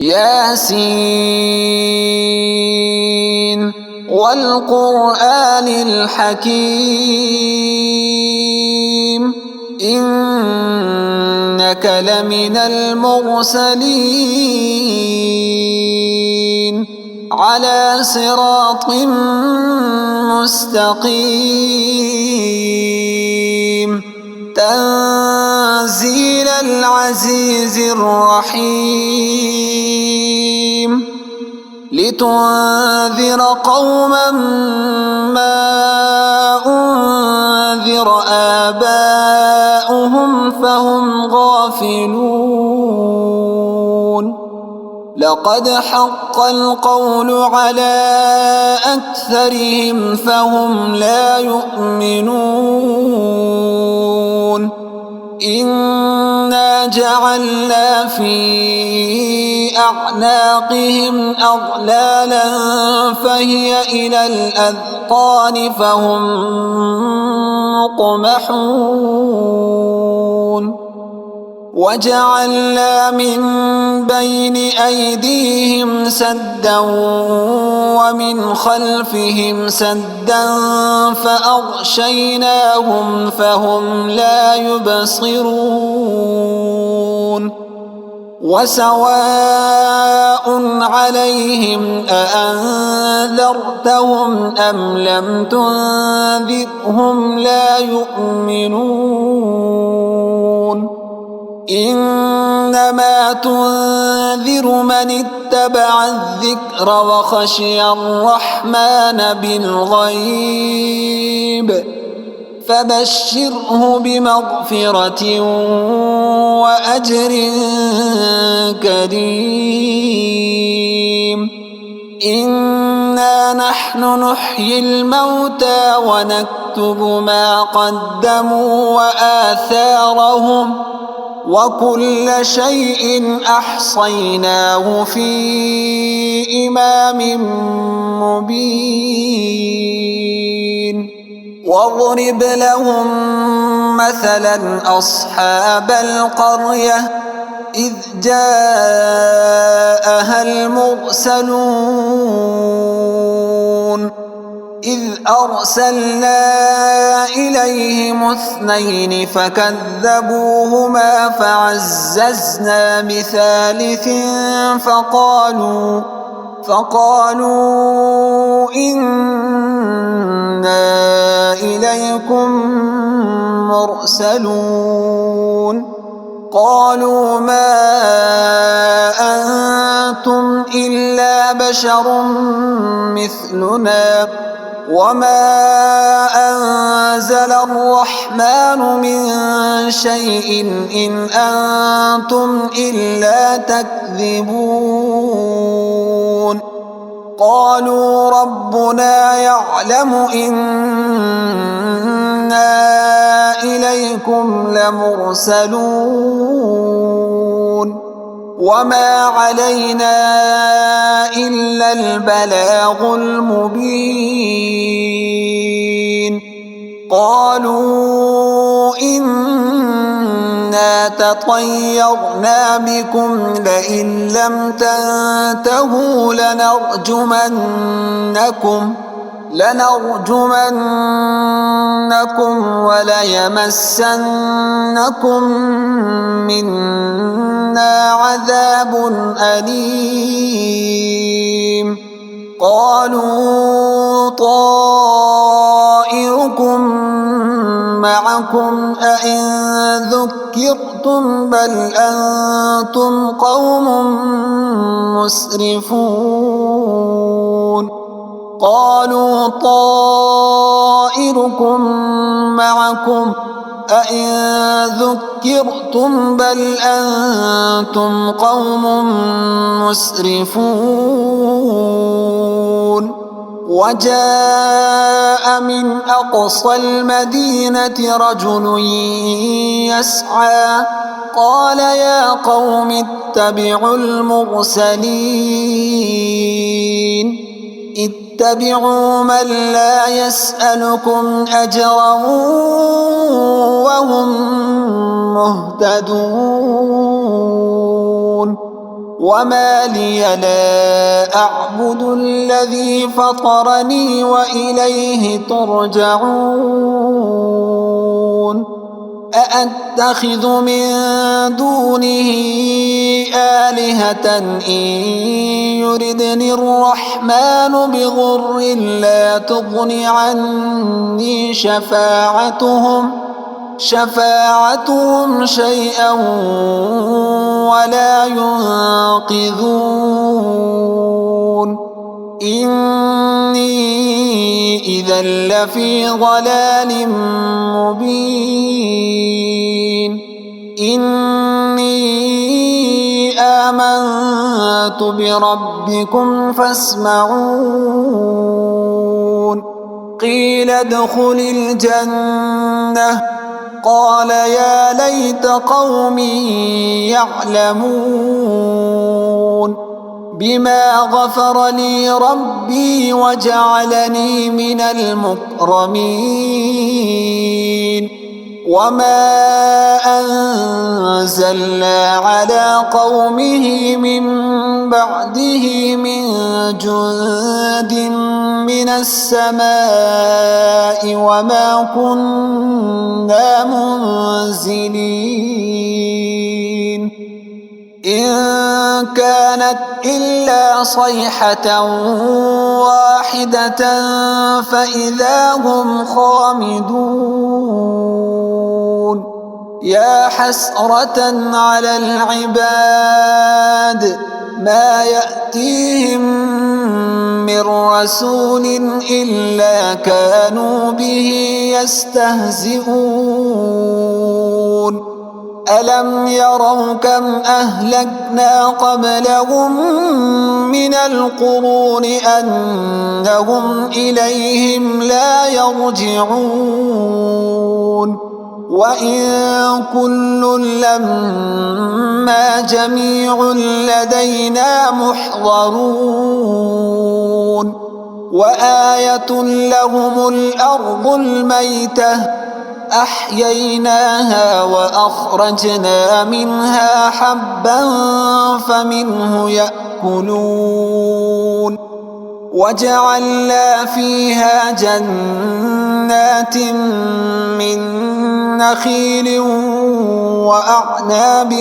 ياسين والقرآن الحكيم إنك لمن المرسلين على صراط مستقيم تنزيل العزيز الرحيم لتنذر قوما ما أنذر آباؤهم فهم غافلون لقد حق القول على أكثرهم فهم لا يؤمنون إنا جعلنا في أعناقهم أغلالا فهي إلى الأذقان فهم مقمحون وجعلنا من بين أيديهم سدا ومن خلفهم سدا فأغشيناهم فهم لا يبصرون وسواء عليهم أأنذرتهم أم لم تنذرهم لا يؤمنون إنما تنذر من اتبع الذكر وخشي الرحمن بالغيب فبشره بمغفرة وأجر كريم إنا نحن نحيي الموتى ونكتب ما قدموا وآثارهم وكل شيء أحصيناه في إمام مبين واضرب لهم مثلا أصحاب القرية إذ جاءها المرسلون إذ أرسلنا إليهم اثنين فكذبوهما فعززنا بثالث فقالوا إنا إليكم مرسلون قالوا ما أنتم إلا بشر مثلنا وما أنزل الرحمن من شيء إن أنتم إلا تكذبون قالوا ربنا يعلم إنا إليكم لمرسلون وما علينا إلا البلاغ المبين قالوا إنا تطيرنا بكم لئن لم تنتهوا لنرجمنكم وليمسنكم منا عذاب أليم قالوا طائركم معكم أئن ذكرتم بل أنتم قوم مسرفون قالوا طائركم معكم أئن ذكرتم بل أنتم قوم مسرفون وجاء من أقصى المدينة رجل يسعى قال يا قوم اتبعوا المرسلين اتبعوا من لا يسألكم أجرا وهم مهتدون وما لي لا أعبد الذي فطرني وإليه ترجعون أأتخذ من دونه آلهة إن يردني الرحمن بضر لا تغن عني شفاعتهم شيئا ولا ينقذون إني إذا لفي ضلال مبين إني آمنت بربكم فاسمعون قيل ادخل الجنة قال يا ليت قومي يعلمون بما غفر لي ربي وجعلني من المكرمين وما أنزلنا على قومه من بعده من جند من السماء وما كنا منزلين إن كانت إلا صيحة واحدة فإذا هم خامدون يا حسرة على العباد ما يأتيهم من رسول إلا كانوا به يستهزئون ألم يروا كم أهلكنا قبلهم من القرون أنهم إليهم لا يرجعون وإن كل لما جميع لدينا محضرون وآية لهم الأرض الميتة أحييناها وأخرجنا منها حبا فمنه يأكلون وجعلنا فيها جنات من نخيل وأعناب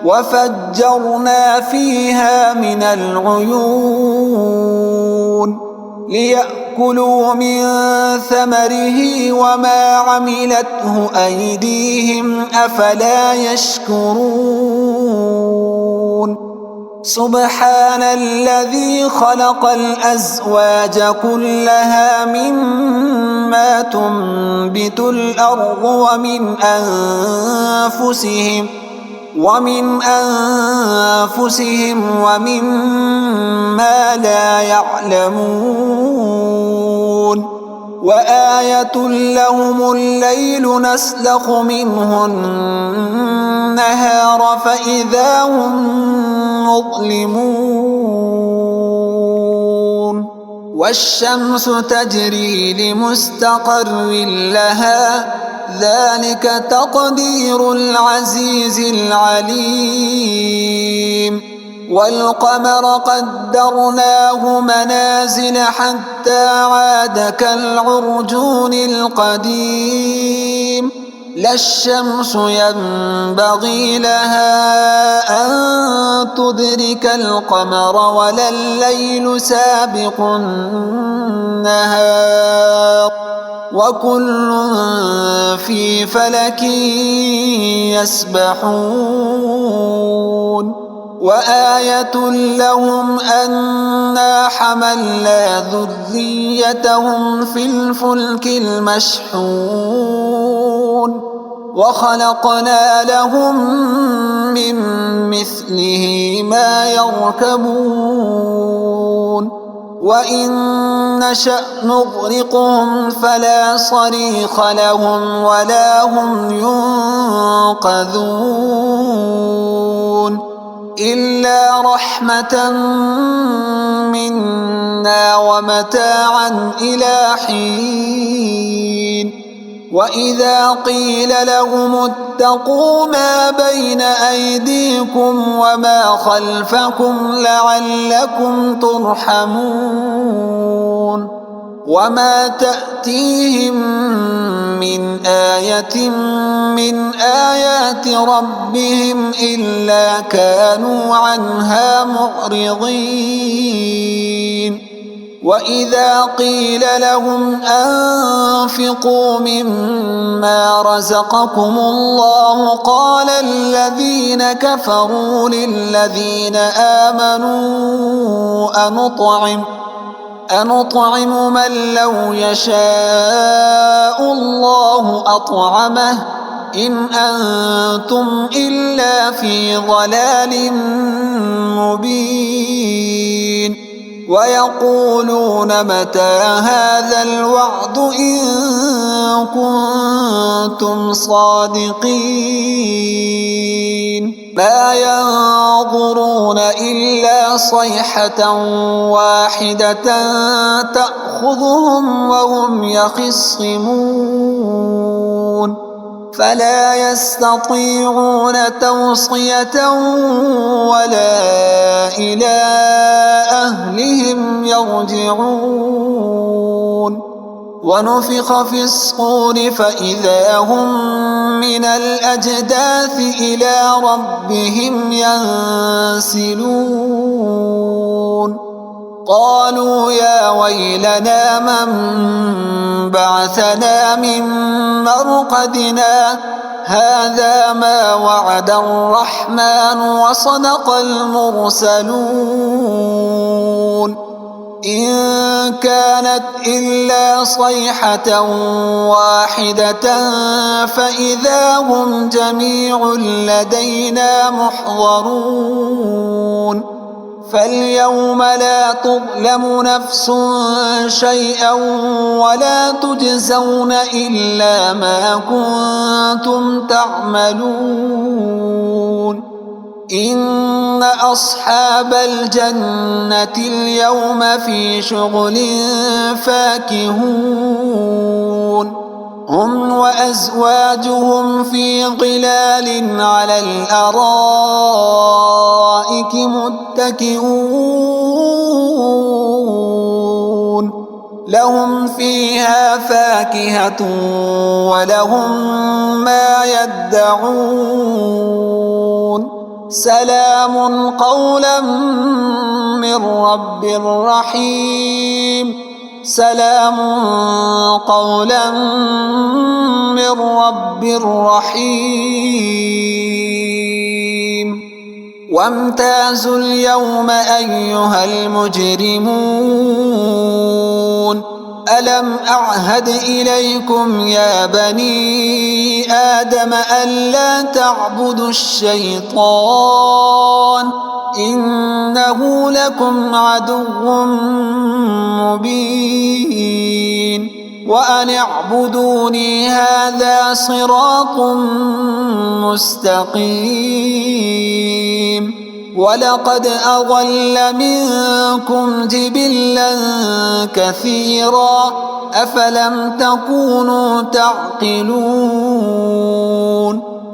وفجرنا فيها من العيون ليأكلوا من ثمره وما عملته أيديهم أفلا يشكرون سبحان الذي خلق الأزواج كلها مما تنبت الأرض ومن أنفسهم ومما لا يعلمون وآية لهم الليل نسلخ منه النهار فإذا هم مظلمون والشمس تجري لمستقر لها ذلك تقدير العزيز العليم والقمر قدرناه منازل حتى عاد كالعرجون القديم لا الشمس ينبغي لها أن تدرك القمر ولا الليل سابق النهار وكل في فلك يسبحون وآية لهم أنا حملنا ذريتهم في الفلك المشحون وخلقنا لهم من مثله ما يركبون وإن نشأ نغرقهم فلا صريخ لهم ولا هم ينقذون إلا رحمة منا ومتاعا إلى حين وإذا قيل لهم اتقوا ما بين أيديكم وما خلفكم لعلكم ترحمون وما تأتيهم من آية من آيات ربهم إلا كانوا عنها معرضين وإذا قيل لهم أنفقوا مما رزقكم الله قال الذين كفروا للذين آمنوا أنطعم من لو يشاء الله أطعمه إن أنتم إلا في ضلال مبين ويقولون متى هذا الوعد إن كنتم صادقين ما ينظرون إلا صيحة واحدة تأخذهم وهم يخصمون فلا يستطيعون توصية ولا إلى أهلهم يرجعون ونفخ في الصور فإذا هم من الأجداث إلى ربهم ينسلون قالوا يا ويلنا من بعثنا من مرقدنا هذا ما وعد الرحمن وصدق المرسلون إن كانت إلا صيحة واحدة فإذا هم جميع لدينا محضرون فاليوم لا تظلم نفس شيئا ولا تجزون إلا ما كنتم تعملون إن أصحاب الجنة اليوم في شغل فاكهون هم وأزواجهم في ظلال على الأرائك متكئون لهم فيها فاكهة ولهم ما يدعون سلام قولا من رب رحيم سلام قولا من رب رحيم وامتازوا اليوم أيها المجرمون ألم أعهد إليكم يا بني آدم ألا تعبدوا الشيطان إنه لكم عدو مبين وأن اعبدوني هذا صراط مستقيم ولقد أضل منكم جبلا كثيرا أفلم تكونوا تعقلون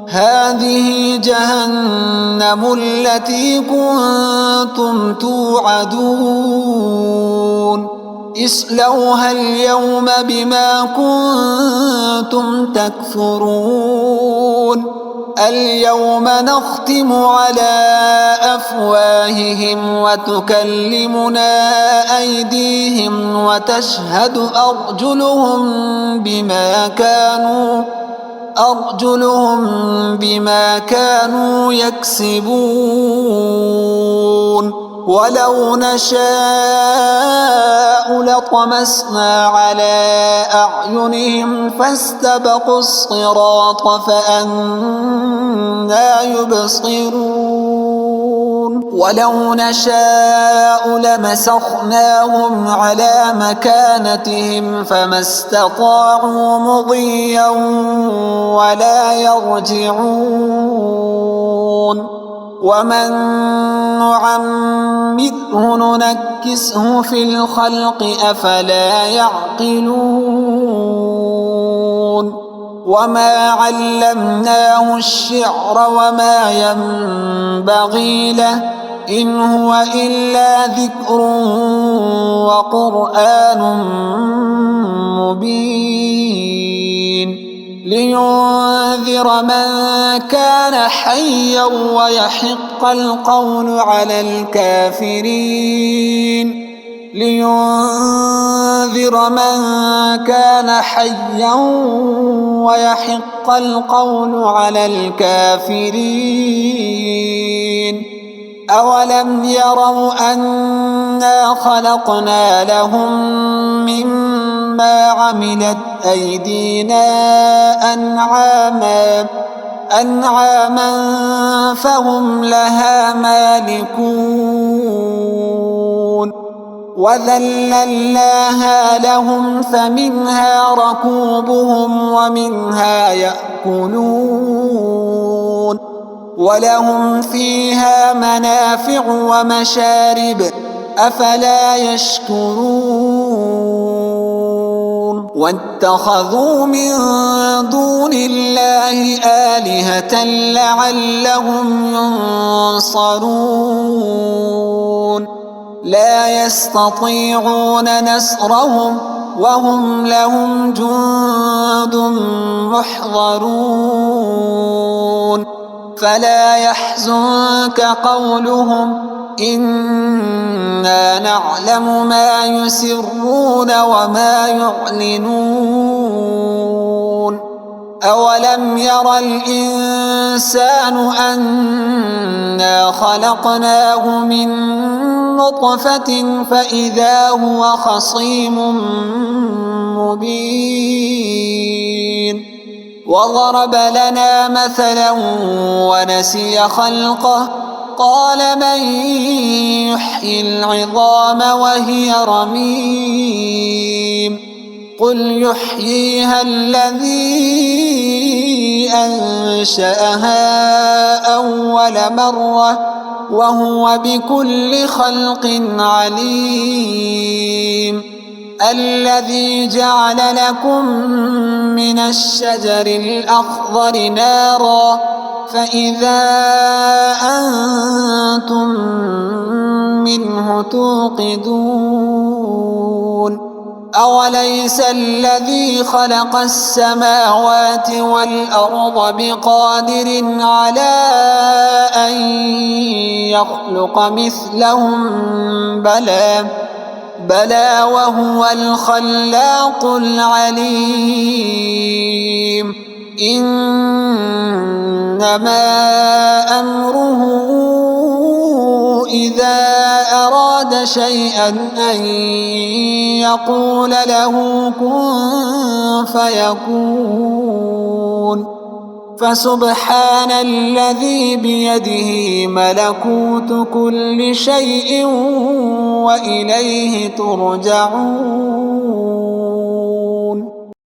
هذه جهنم التي كنتم توعدون اصلوها اليوم بما كنتم تكفرون اليوم نختم على أفواههم وتكلمنا أيديهم وتشهد أرجلهم بما كانوا يكسبون ولو نشاء لطمسنا على أعينهم فاستبقوا الصراط فأنى يبصرون ولو نشاء لمسخناهم على مكانتهم فما استطاعوا مضيا ولا يرجعون ومن نعمره ننكسه في الخلق أفلا يعقلون وما علمناه الشعر وما ينبغي له إن هو إلا ذكر وقرآن مبين لينذر من كان حيا ويحق القول على الكافرين لينذر من كان حيا ويحق القول على الكافرين أولم يروا أنا خلقنا لهم مما عملت أيدينا أنعاما فهم لها مالكون وذللناها لهم فمنها ركوبهم ومنها يأكلون ولهم فيها منافع ومشارب أفلا يشكرون واتخذوا من دون الله آلهة لعلهم ينصرون لا يستطيعون نصرهم وهم لهم جند محضرون فلا يحزنك قولهم إنا نعلم ما يسرون وما يعلنون أولم ير الإنسان أنا خلقناه من نطفة فإذا هو خصيم مبين وضرب لنا مثلا ونسي خلقه قال من يحيي العظام وهي رميم قل يحييها الذي أنشأها أول مرة وهو بكل خلق عليم الذي جعل لكم من الشجر الأخضر نارا فإذا أنتم منه توقدون أوليس الذي خلق السماوات والأرض بقادر على أن يخلق مثلهم بلى وهو الخلاق العليم إنما أمره إذا أراد شيئا أن يقول له كن فيكون فسبحان الذي بيده ملكوت كل شيء وإليه ترجعون